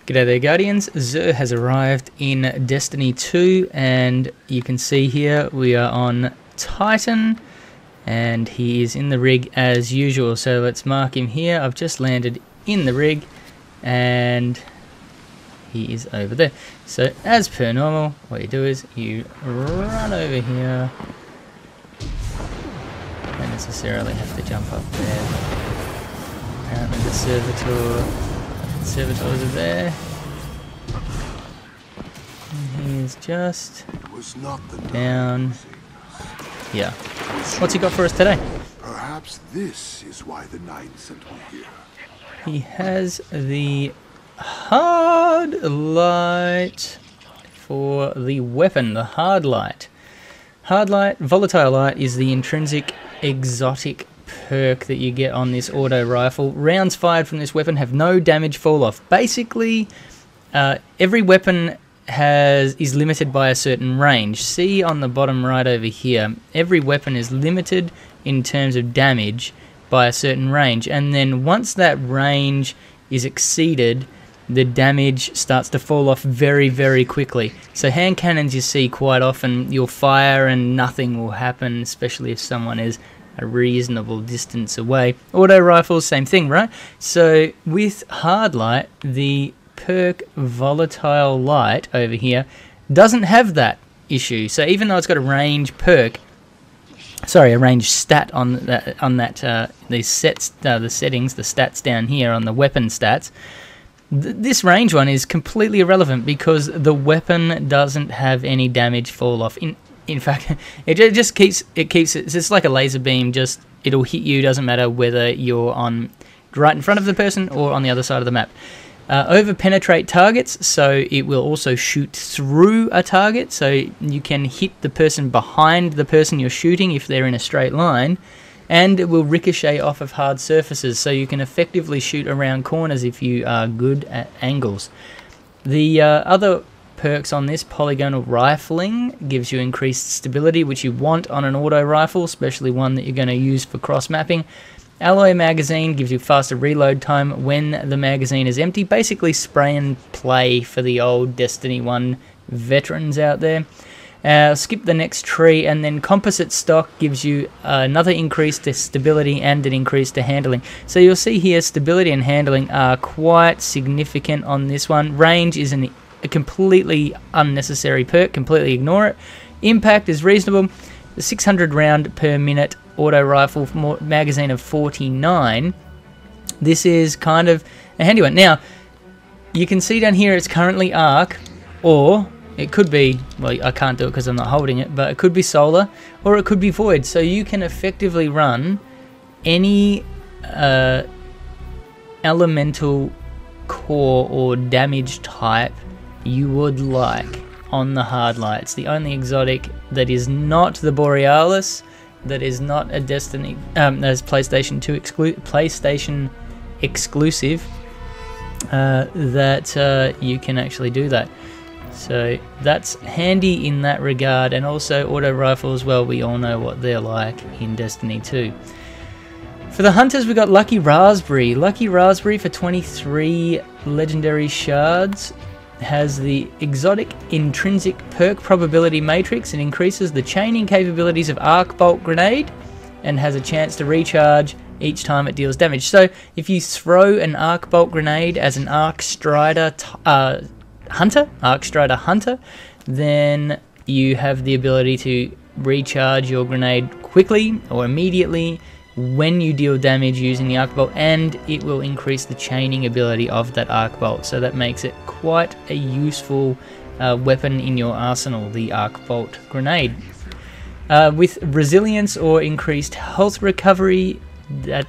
G'day there, Guardians. Xur has arrived in Destiny 2, and you can see here we are on Titan, and he is in the rig as usual. So let's mark him here. I've just landed in the rig, and he is over there. So as per normal, what you do is you run over here. Don't necessarily have to jump up there. Apparently the servitors are there. And he is just down here. What's he got for us today? Perhaps this is why the Knight sent me here. He has the Hardlight for the weapon, the Hardlight. Hardlight, Volatile Light, is the intrinsic exotic perk that you get on this auto rifle. Rounds fired from this weapon have no damage fall off. Basically, every weapon is limited by a certain range. See on the bottom right over here, every weapon is limited in terms of damage by a certain range, and then once that range is exceeded, the damage starts to fall off very, very quickly. So hand cannons, you see quite often, you'll fire and nothing will happen, especially if someone is a reasonable distance away. Auto rifles, same thing, right? So with Hardlight, the perk Volatile Light over here doesn't have that issue. So even though it's got a range perk, sorry, a range stat on that these sets, the settings, the stats down here on the weapon stats, this range one is completely irrelevant because the weapon doesn't have any damage fall off. In fact, it just keeps it's just like a laser beam. Just it'll hit you. Doesn't matter whether you're on right in front of the person or on the other side of the map. Over penetrate targets, so it will also shoot through a target. So you can hit the person behind the person you're shooting if they're in a straight line, and it will ricochet off of hard surfaces. So you can effectively shoot around corners if you are good at angles. The other perks on this, polygonal rifling, gives you increased stability, which you want on an auto rifle, especially one that you're going to use for cross mapping. Alloy magazine gives you faster reload time when the magazine is empty. Basically spray and play for the old Destiny 1 veterans out there. Skip the next tree, and then composite stock gives you another increase to stability and an increase to handling. So you'll see here stability and handling are quite significant on this one. Range is a completely unnecessary perk, completely ignore it. Impact is reasonable. The 600 round per minute auto rifle magazine of 49. This is kind of a handy one. Now, you can see down here it's currently arc, or it could be, well, I can't do it because I'm not holding it, but it could be solar, or it could be void. So you can effectively run any elemental core or damage type you would like on the Hardlight. It's the only exotic that is not the Borealis, that is not a Destiny, that's PlayStation 2 PlayStation exclusive, that you can actually do that. So that's handy in that regard, and also auto rifles, well, we all know what they're like in Destiny 2. For the hunters, we got Lucky Raspberry. Lucky Raspberry for 23 legendary shards has the exotic intrinsic perk probability matrix. It increases the chaining capabilities of arc bolt grenade and has a chance to recharge each time it deals damage. So if you throw an arc bolt grenade as an arc strider hunter, then you have the ability to recharge your grenade quickly or immediately when you deal damage using the arc bolt, and it will increase the chaining ability of that arc bolt. So that makes it quite a useful weapon in your arsenal, the arc bolt grenade. With resilience or increased health recovery, they're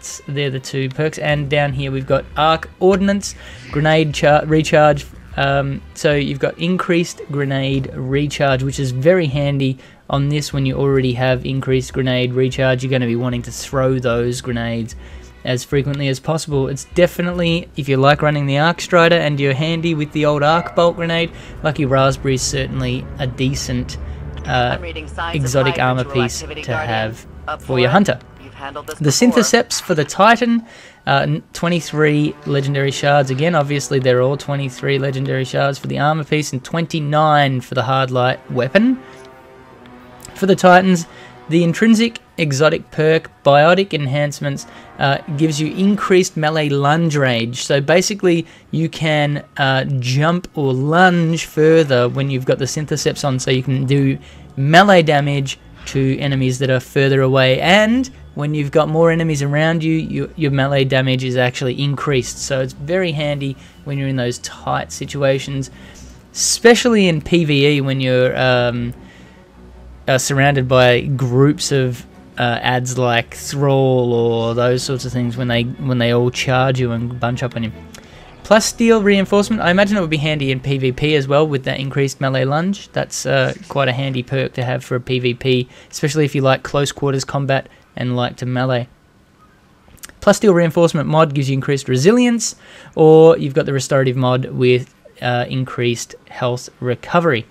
the two perks. And down here we've got arc ordnance, grenade recharge. So you've got increased grenade recharge, which is very handy on this when you already have increased grenade recharge. You're going to be wanting to throw those grenades as frequently as possible. It's definitely, if you like running the Arc Strider and you're handy with the old Arc Bolt grenade, Lucky Raspberry is certainly a decent exotic armor piece to have for your hunter. handled this The before. Syntheseps for the Titan, 23 legendary shards. Again, obviously they're all 23 legendary shards for the armor piece and 29 for the Hardlight weapon. For the Titans, the intrinsic exotic perk Biotic Enhancements gives you increased melee lunge range. So basically you can jump or lunge further when you've got the Syntheseps on, so you can do melee damage to enemies that are further away, and when you've got more enemies around you, your melee damage is actually increased. So it's very handy when you're in those tight situations, especially in PvE when you're surrounded by groups of ads like Thrall or those sorts of things, when they all charge you and bunch up on you. Plus Steel Reinforcement, I imagine it would be handy in PvP as well with that increased melee lunge. That's quite a handy perk to have for a PvP, especially if you like close quarters combat and like to melee. Plus Steel Reinforcement mod gives you increased resilience, or you've got the restorative mod with increased health recovery.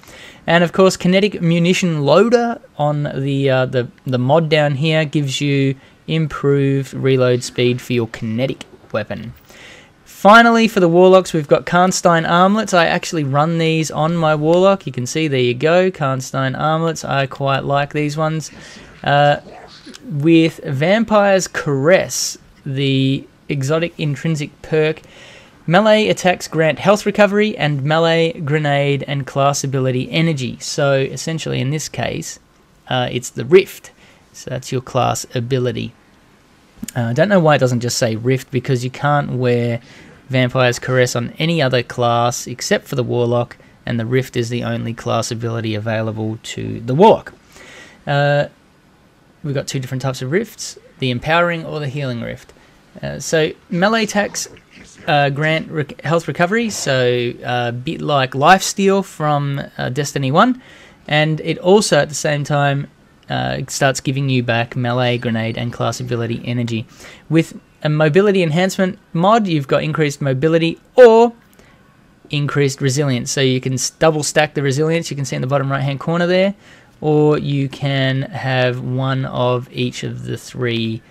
And of course, Kinetic Munition Loader on the mod down here gives you improved reload speed for your kinetic weapon. Finally, for the Warlocks, we've got Karnstein Armlets. I actually run these on my Warlock. You can see, there you go, Karnstein Armlets. I quite like these ones. With Vampire's Caress, the exotic intrinsic perk, melee attacks grant health recovery and melee, grenade, and class ability energy. So essentially in this case, it's the Rift. So that's your class ability. I don't know why it doesn't just say Rift, because you can't wear Vampire's Caress on any other class except for the Warlock, and the Rift is the only class ability available to the Warlock. We've got two different types of Rifts, the Empowering or the Healing Rift. So melee attacks grant health recovery, so a bit like Lifesteal from Destiny 1, and it also at the same time starts giving you back melee, grenade, and class ability energy. With a mobility enhancement mod, you've got increased mobility or increased resilience, so you can double stack the resilience. You can see in the bottom right hand corner there, or you can have one of each of the three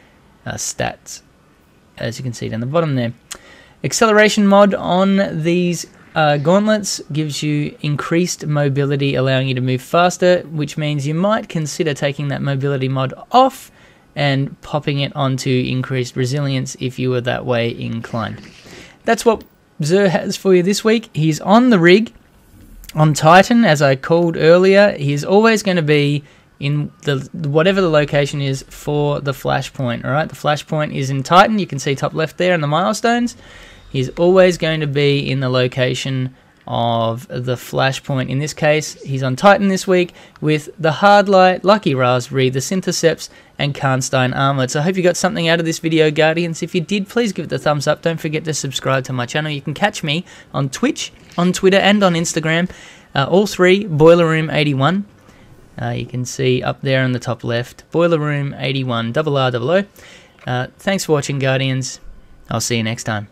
stats, as you can see down the bottom there. Acceleration mod on these gauntlets gives you increased mobility, allowing you to move faster, which means you might consider taking that mobility mod off and popping it onto increased resilience if you were that way inclined. That's what Xur has for you this week. He's on the rig on Titan, as I called earlier. He's always going to be in the whatever the location is for the flashpoint. All right, the flashpoint is in Titan. You can see top left there in the milestones. He's always going to be in the location of the flashpoint. In this case, he's on Titan this week with the Hardlight, Lucky Raspberry, the Syntheseps, and Karnstein Armlets. I hope you got something out of this video, Guardians. If you did, please give it a thumbs up. Don't forget to subscribe to my channel. You can catch me on Twitch, on Twitter, and on Instagram. All three, BoylerRoom81. You can see up there in the top left, BoylerRoom81, RRO. Thanks for watching, Guardians. I'll see you next time.